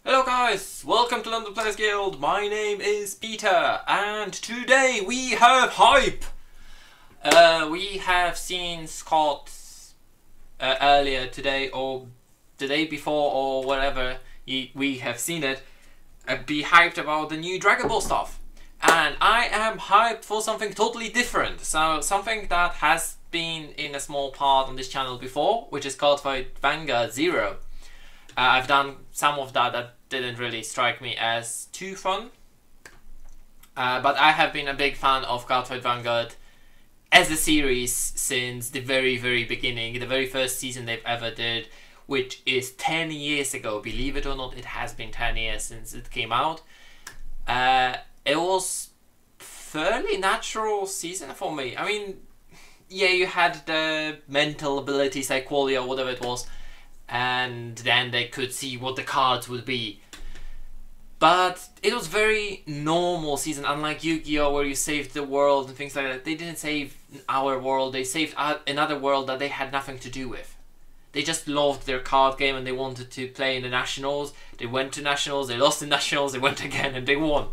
Hello guys, welcome to London Players Guild. My name is Peter and today we have hype. We have seen Scott earlier today or the day before or whatever we have seen it be hyped about the new Dragon Ball stuff. And I am hyped for something totally different. So something that has been in a small part on this channel before, which is Cardfight Vanguard 0. I've done some of that didn't really strike me as too fun. But I have been a big fan of Cardfight Vanguard as a series since the very beginning. The very first season they've ever did, which is 10 years ago. Believe it or not, it has been 10 years since it came out. It was fairly natural season for me. I mean, yeah, you had the mental abilities like qualia or whatever it was, and then they could see what the cards would be. But it was very normal season, unlike Yu-Gi-Oh! Where you saved the world and things like that. They didn't save our world, they saved another world that they had nothing to do with. They just loved their card game and they wanted to play in the Nationals. They went to Nationals, they lost in Nationals, they went again and they won.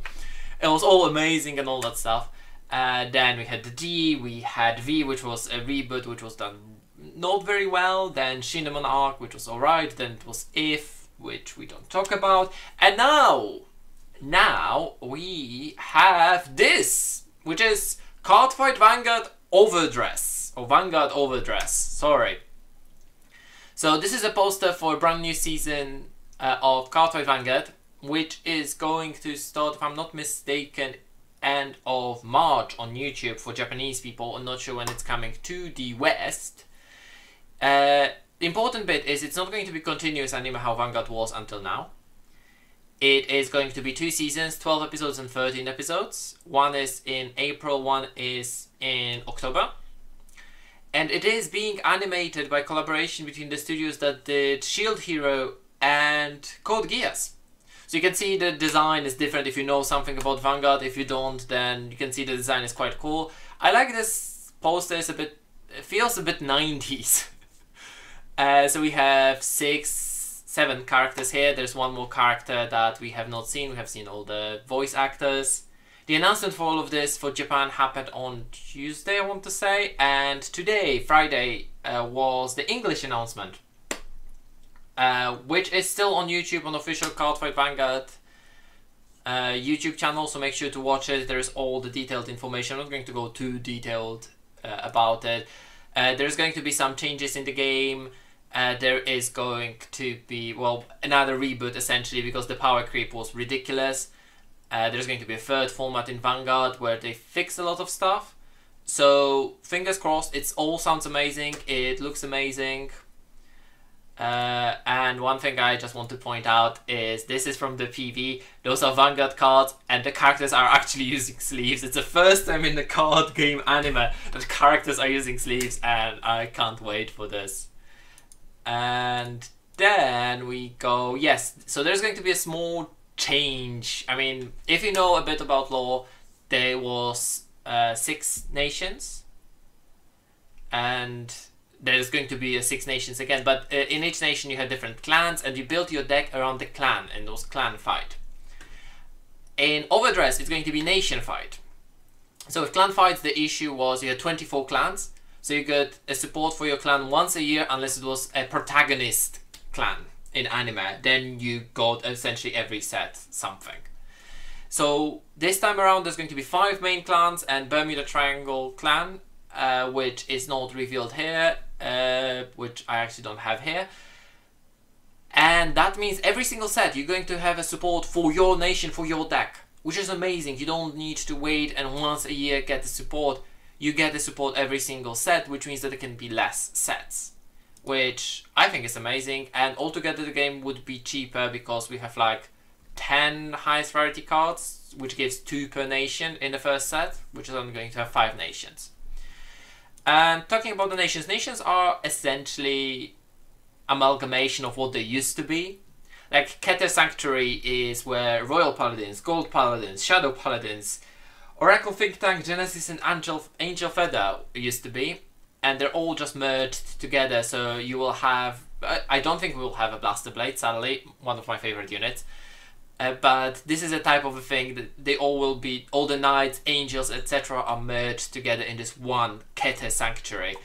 It was all amazing and all that stuff. Then we had the D, we had V, which was a reboot, which was done not very well. Then Shinemon Arc, which was alright. Then it was If, which we don't talk about. And now we have this, which is Cardfight Vanguard OverDress. Or Vanguard OverDress, sorry. So this is a poster for a brand new season of Cardfight Vanguard, which is going to start, if I'm not mistaken, end of March on YouTube for Japanese people. I'm not sure when it's coming to the West. The important bit is it's not going to be continuous anime how Vanguard was until now. It is going to be 2 seasons, 12 episodes and 13 episodes. One is in April, one is in October. And it is being animated by collaboration between the studios that did Shield Hero and Code Geass. So you can see the design is different if you know something about Vanguard. If you don't, then you can see the design is quite cool. I like this poster, it feels a bit 90s. So we have 7 characters here. There's one more character that we have not seen. We have seen all the voice actors. The announcement for all of this for Japan happened on Tuesday, I want to say. And today, Friday, was the English announcement. Which is still on YouTube, on official Cardfight Vanguard YouTube channel, so make sure to watch it. There's all the detailed information. I'm not going to go too detailed about it. There's going to be some changes in the game. There is going to be, well, another reboot essentially, because the power creep was ridiculous. There's going to be a third format in Vanguard where they fix a lot of stuff. So fingers crossed, it all sounds amazing, it looks amazing. And one thing I just want to point out is this is from the PV. Those are Vanguard cards and the characters are actually using sleeves. It's the first time in the card game anime that characters are using sleeves, and I can't wait for this. And then we go, yes, so there's going to be a small change. I mean, if you know a bit about lore, there was 6 nations, and there's going to be 6 nations again, but in each nation you had different clans, and you built your deck around the clan, and it was clan fight. In Overdress, it's going to be nation fight. So with clan fights, the issue was you had 24 clans, so you got a support for your clan once a year, unless it was a protagonist clan in anime. Then you got essentially every set something. So this time around, there's going to be 5 main clans and Bermuda Triangle clan, which is not revealed here, which I actually don't have here. And that means every single set you're going to have a support for your nation, for your deck, which is amazing. You don't need to wait and once a year get the support. You get the support every single set, which means that there can be less sets, which I think is amazing. And altogether the game would be cheaper because we have like 10 highest variety cards, which gives 2 per nation in the first set, which is only going to have 5 nations. And talking about the nations are essentially amalgamation of what they used to be. Like Kete Sanctuary is where Royal Paladins, Gold Paladins, Shadow Paladins, Oracle Think Tank, Genesis and Angel Feather used to be. And they're all just merged together, so you will have I don't think we'll have a Blaster Blade, sadly, one of my favorite units. But this is a type of a thing that they all will be, all the knights, angels, etc. are merged together in this one Kete Sanctuary.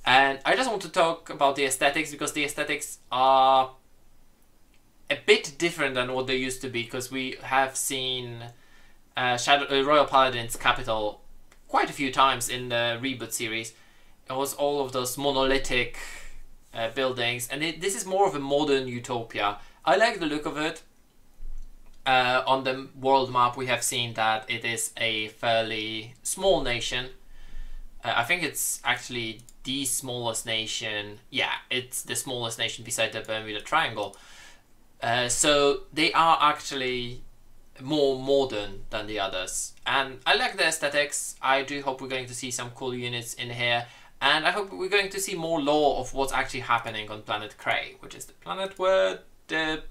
And I just want to talk about the aesthetics, because the aesthetics are a bit different than what they used to be, because we have seen Royal Paladin's capital quite a few times in the reboot series. It was all of those monolithic buildings, and this is more of a modern utopia. I like the look of it. On the world map we have seen that it is a fairly small nation. I think it's actually the smallest nation. Yeah, it's the smallest nation beside the Bermuda Triangle. So they are actually more modern than the others. And I like the aesthetics. I do hope we're going to see some cool units in here. And I hope we're going to see more lore of what's actually happening on planet Cray, which is the planet where the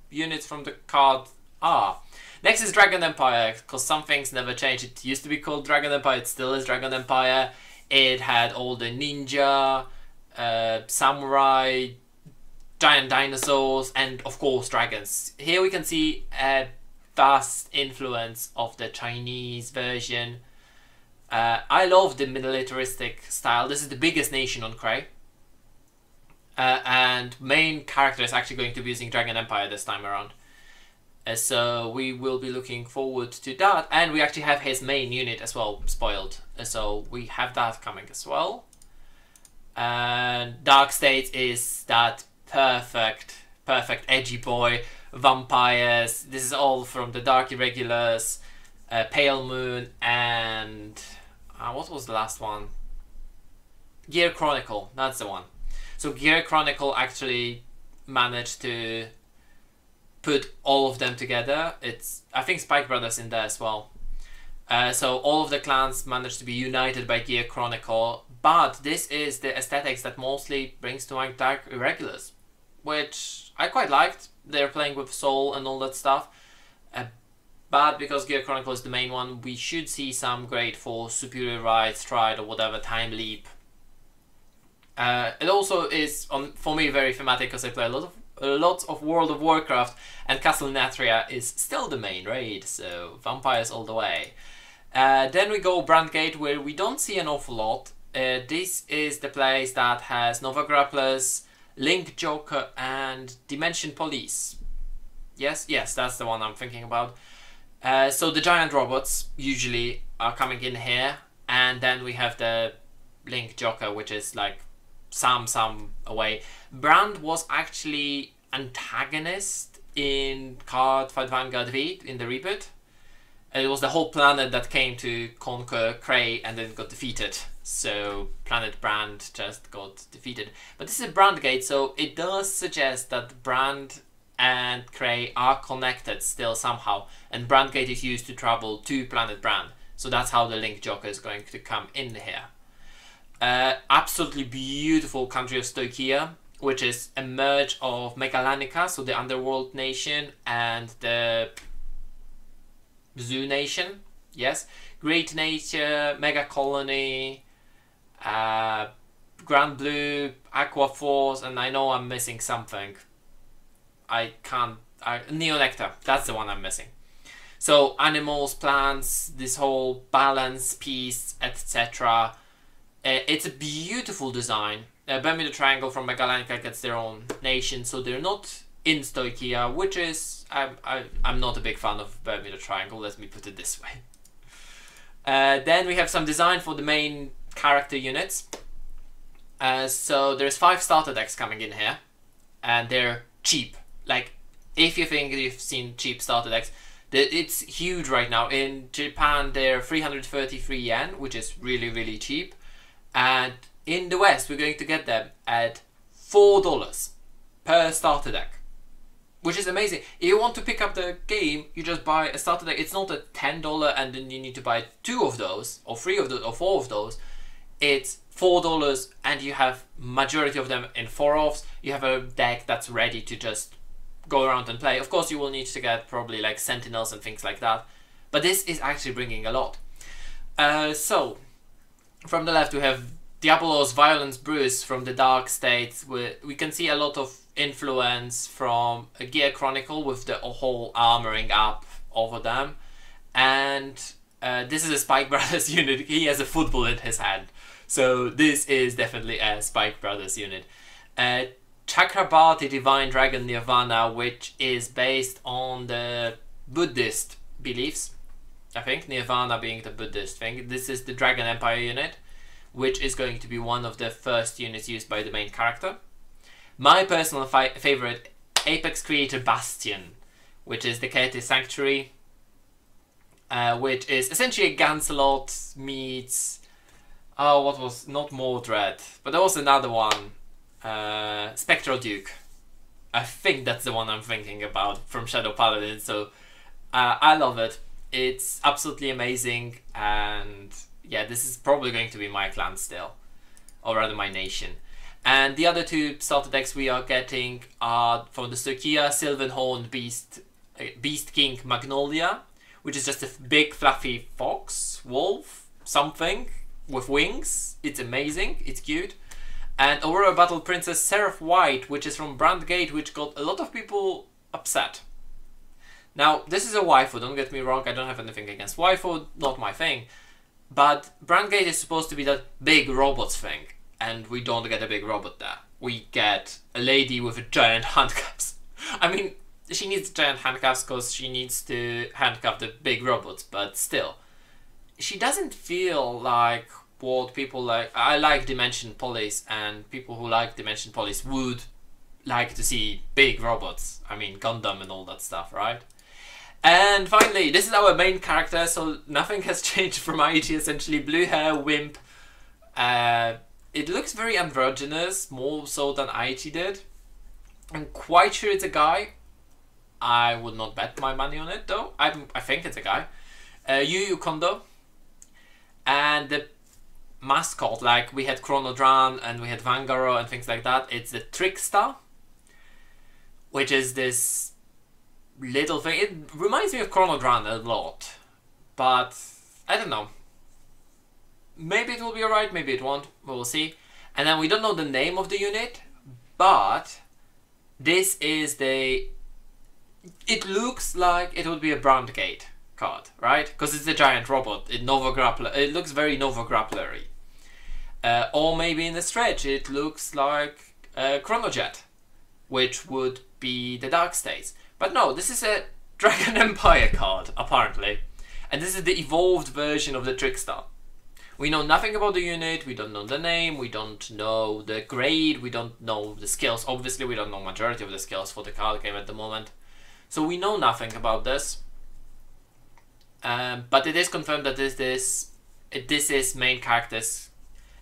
units from the card are. Next is Dragon Empire, because some things never change. It used to be called Dragon Empire, it still is Dragon Empire. It had all the ninja, samurai, giant dinosaurs, and of course dragons. Here we can see a vast influence of the Chinese version. I love the militaristic style. This is the biggest nation on Cray. And main character is actually going to be using Dragon Empire this time around. So we will be looking forward to that. And we actually have his main unit as well spoiled. So we have that coming as well. And Dark State is that perfect edgy boy. Vampires. This is all from the Dark Irregulars. Pale Moon and... what was the last one? Gear Chronicle. That's the one. So Gear Chronicle actually managed to put all of them together. I think Spike Brothers in there as well. So all of the clans managed to be united by Gear Chronicle, but this is the aesthetics that mostly brings to mind Dark Irregulars, which I quite liked. They're playing with soul and all that stuff. But because Gear Chronicle is the main one, we should see some great for Superior Ride, Stride, or whatever, Time Leap. It also is, for me, very thematic, because I play a lot of World of Warcraft, and Castle Natria is still the main raid, so vampires all the way. Then we go Brandgate, where we don't see an awful lot. This is the place that has Nova Grapplers, Link Joker, and Dimension Police. Yes, that's the one I'm thinking about. So the giant robots usually are coming in here, and then we have the Link Joker, which is like some away. Brand was actually antagonist in Cardfight Vanguard V in the reboot. It was the whole planet that came to conquer Cray and then got defeated. So Planet Brand just got defeated. But this is a Brandgate, so it does suggest that Brand and Cray are connected still somehow. And Brandgate is used to travel to Planet Brand. So that's how the Link Joker is going to come in here. Absolutely beautiful country of Stoichia, which is a merge of Megalanica, so the underworld nation, and the Zoo nation. Yes, Great Nature, Mega Colony, Grand Blue, Aqua Force, and I know I'm missing something. Neo Nectar, that's the one I'm missing. So animals, plants, this whole balance, peace, etc. It's a beautiful design. Bermuda Triangle from Megalanica gets their own nation, so they're not in Stoichia, which is... I'm not a big fan of Bermuda Triangle, let me put it this way. Then we have some design for the main character units. So there's 5 starter decks coming in here, and they're cheap. Like, if you think you've seen cheap starter decks, it's huge right now. In Japan, they're 333 yen, which is really cheap. And in the West, we're going to get them at $4 per starter deck, which is amazing. If you want to pick up the game, you just buy a starter deck. It's not a $10 and then you need to buy 2 of those, or 3 of those, or 4 of those. It's $4 and you have majority of them in 4-offs. You have a deck that's ready to just go around and play. Of course, you will need to get probably like Sentinels and things like that. But this is actually bringing a lot. So, from the left we have Diabolos Violence Bruce from the Dark States, where we can see a lot of influence from a Gear Chronicle with the whole armoring up over them. And this is a Spike Brothers unit. He has a football in his hand. So this is definitely a Spike Brothers unit. Chakrabar, the Divine Dragon Nirvana, which is based on the Buddhist beliefs. I think Nirvana being the Buddhist thing. This is the Dragon Empire unit, which is going to be one of the first units used by the main character. My personal favorite, Apex Creator Bastion, which is the Kete Sanctuary, which is essentially a Gancelot meets, oh, what was, not Mordred, but there was another one, Spectral Duke. I think that's the one I'm thinking about from Shadow Paladin, so I love it. It's absolutely amazing, and yeah, this is probably going to be my clan still, or rather my nation. And the other two starter decks we are getting are from the Stokia Sylvanhorn Beast King Magnolia, which is just a big fluffy fox, wolf, something with wings. It's amazing, it's cute. And Aurora Battle Princess Seraph White, which is from Brandgate, which got a lot of people upset. Now, this is a waifu, don't get me wrong, I don't have anything against waifu, not my thing. But Brandgate is supposed to be that big robots thing, and we don't get a big robot there. We get a lady with a giant handcuffs. I mean, she needs giant handcuffs because she needs to handcuff the big robots, but still. She doesn't feel like what people like. I like Dimension Police, and people who like Dimension Police would like to see big robots. I mean, Gundam and all that stuff, right? And finally, this is our main character, so nothing has changed from IG, essentially. Blue hair, wimp. It looks very androgynous, more so than IG did. I'm quite sure it's a guy. I would not bet my money on it, though. I think it's a guy. Yu Yu Kondo. And the mascot, like we had Chronodran and we had Vangaro and things like that, it's the Trickster, which is this little thing. It reminds me of Chronodran a lot, but I don't know. Maybe it will be alright, maybe it won't, we'll see. And then we don't know the name of the unit, but this is the... It looks like it would be a Brandgate card, right? Because it's a giant robot, it looks very Nova Grappler-y. Or maybe in the stretch it looks like Chronojet, which would be the Dark States. But no, this is a Dragon Empire card, apparently. And this is the evolved version of the Trickster. We know nothing about the unit, we don't know the name, we don't know the grade, we don't know the skills. Obviously we don't know majority of the skills for the card game at the moment. So we know nothing about this. But it is confirmed that this is main character's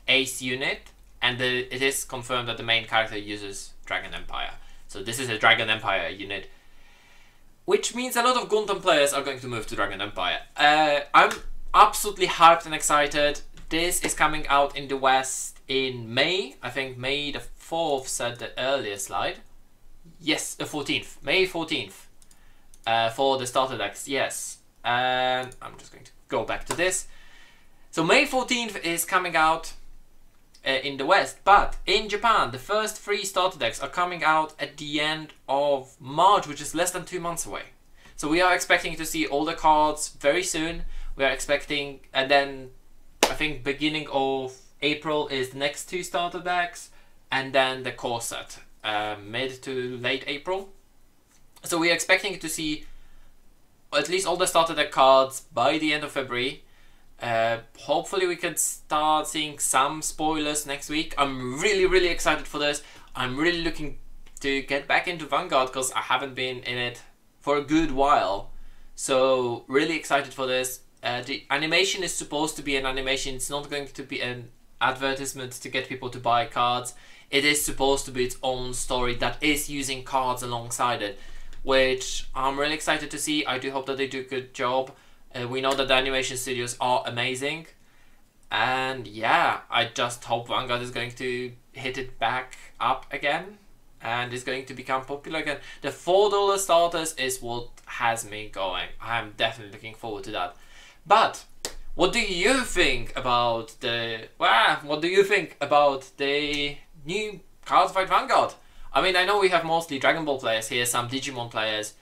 ace unit, and it is confirmed that the main character uses Dragon Empire. So this is a Dragon Empire unit, which means a lot of Gundam players are going to move to Dragon Empire. I'm absolutely hyped and excited. This is coming out in the West in May. I think May the 4th said the earlier slide. Yes, the 14th. May 14th. For the starter decks, yes. And I'm just going to go back to this. So May 14th is coming out in the West, but in Japan, the first 3 starter decks are coming out at the end of March, which is less than 2 months away. So we are expecting to see all the cards very soon. We are expecting, and then I think beginning of April is the next 2 starter decks, and then the core set, mid to late April. So we are expecting to see at least all the starter deck cards by the end of February. Hopefully we can start seeing some spoilers next week. I'm really excited for this. I'm really looking to get back into Vanguard because I haven't been in it for a good while. So really excited for this. The animation is supposed to be an animation. It's not going to be an advertisement to get people to buy cards. It is supposed to be its own story that is using cards alongside it, which I'm really excited to see. I do hope that they do a good job. We know that the animation studios are amazing, and yeah, I just hope Vanguard is going to hit it back up again and is going to become popular again. The $4 starters is what has me going. I'm definitely looking forward to that. But what do you think about the new Cardfight Vanguard? I mean, I know we have mostly Dragon Ball players here, some Digimon players,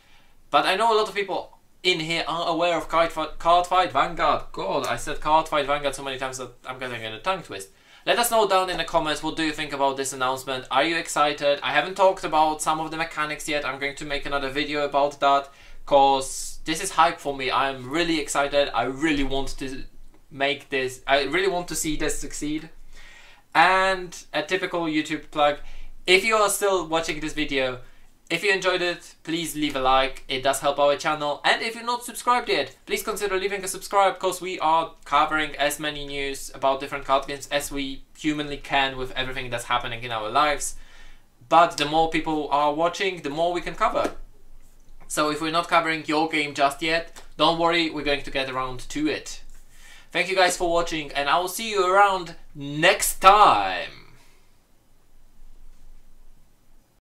but I know a lot of people in here are aware of Cardfight Vanguard. God, I said Cardfight Vanguard so many times that I'm getting in a tongue twist. Let us know down in the comments, what do you think about this announcement? Are you excited? I haven't talked about some of the mechanics yet. I'm going to make another video about that, because this is hype for me. I'm really excited. I really want to make this. I really want to see this succeed. And a typical YouTube plug. If you are still watching this video, if you enjoyed it, please leave a like. It does help our channel. And if you're not subscribed yet, please consider leaving a subscribe, because we are covering as many news about different card games as we humanly can with everything that's happening in our lives. But the more people are watching, the more we can cover. So if we're not covering your game just yet, don't worry, we're going to get around to it. Thank you guys for watching, and I will see you around next time.